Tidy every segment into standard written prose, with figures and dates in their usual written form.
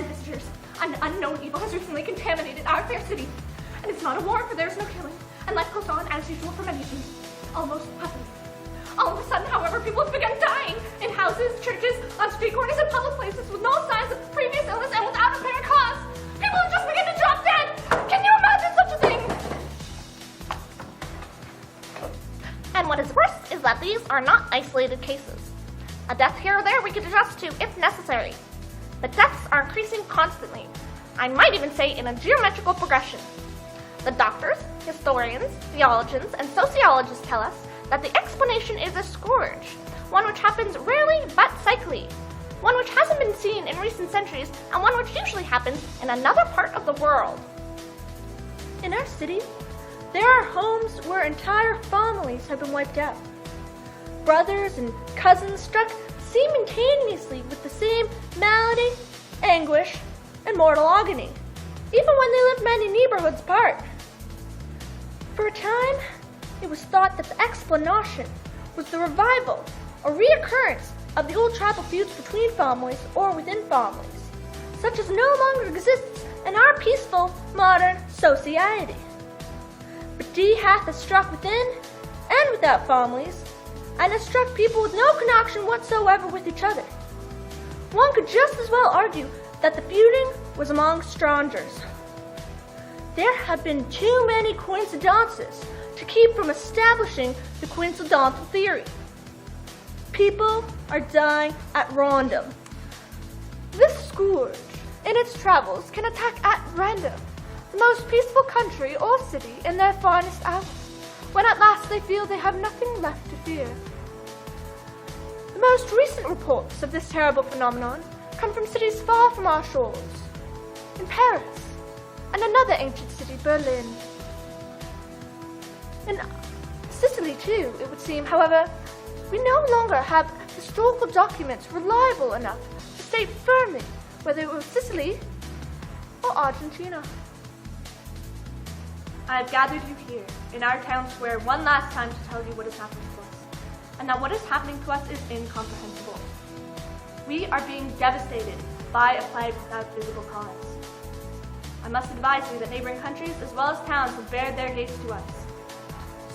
and visitors. An unknown evil has recently contaminated our fair city. And it's not a war, for there's no killing. And life goes on as usual for many things. Almost happily. All of a sudden, however, people have begun dying in houses, churches, on street corners, and public places with no signs of previous illness and without apparent cause. People have just begun to drop dead. Can you imagine such a thing? And what is worse is that these are not isolated cases. A death here or there we could adjust to if necessary. But deaths are increasing constantly. I might even say in a geometrical progression. The doctors, historians, theologians, and sociologists tell us that the explanation is a scourge, one which happens rarely but cyclically, one which hasn't been seen in recent centuries, and one which usually happens in another part of the world. In our city, there are homes where entire families have been wiped out. Brothers and cousins struck simultaneously with the same malady, anguish, and mortal agony, even when they lived many neighborhoods apart. For a time, it was thought that the explanation was the revival or reoccurrence of the old tribal feuds between families or within families, such as no longer exists in our peaceful, modern society. But death has struck within and without families, and has struck people with no connection whatsoever with each other. One could just as well argue that the feuding was among strangers. There have been too many coincidences to keep from establishing the coincidental theory. People are dying at random. This scourge, in its travels, can attack at random the most peaceful country or city in their finest hours, when at last they feel they have nothing left to fear. The most recent reports of this terrible phenomenon come from cities far from our shores, in Paris, and another ancient city, Berlin. In Sicily, too, it would seem, however, we no longer have historical documents reliable enough to state firmly whether it was Sicily or Argentina. I have gathered you here in our town square one last time to tell you what is happening to us, and that what is happening to us is incomprehensible. We are being devastated by a plague without visible cause. I must advise you that neighboring countries as well as towns have bared their gates to us.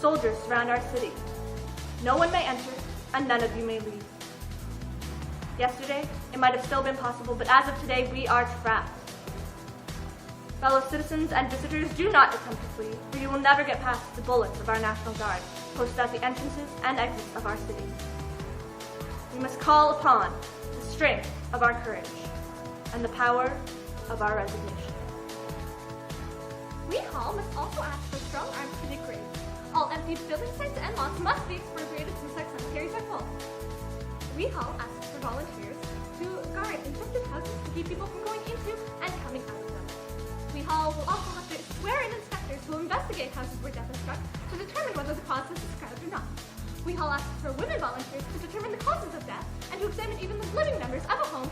Soldiers surround our city. No one may enter, and none of you may leave. Yesterday, it might have still been possible, but as of today, we are trapped. Fellow citizens and visitors, do not attempt to flee, for you will never get past the bullets of our National Guard, posted at the entrances and exits of our city. We must call upon the strength of our courage and the power of our resignation. We all must also ask for strong arms to dig graves. All empty building sites and lots must be expropriated since our cemeteries are full. We all ask for volunteers to guard infected houses to keep people from going into and coming out of them. We all will also have to swear in inspectors who will investigate houses where death is struck to determine whether the cause is described or not. We all ask for women volunteers to determine the causes of death and to examine even the living members of a home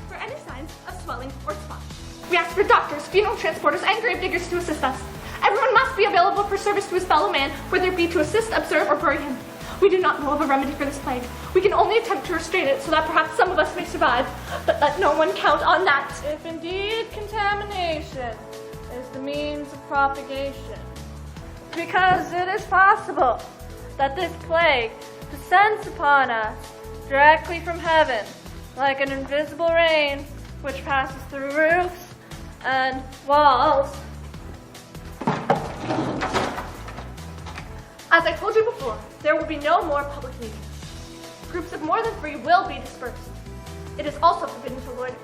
for any signs of swelling or spots. We ask for doctors, funeral transporters, and grave diggers to assist us. Everyone must be available for service to his fellow man, whether it be to assist, observe, or bury him. We do not know of a remedy for this plague. We can only attempt to restrain it so that perhaps some of us may survive, but let no one count on that. If indeed contamination is the means of propagation, because it is possible that this plague descends upon us directly from heaven, like an invisible rain which passes through roofs and walls. As I told you before, there will be no more public meetings. Groups of more than 3 will be dispersed. It is also forbidden to loiter.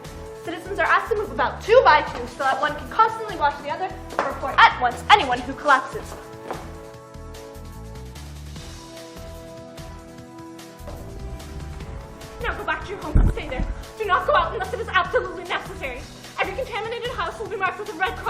Citizens are asked to move about 2 by 2 so that one can constantly watch the other and report at once anyone who collapses. Now go back to your homes and stay there. Do not go out unless it is absolutely necessary. Every contaminated house will be marked with a red cross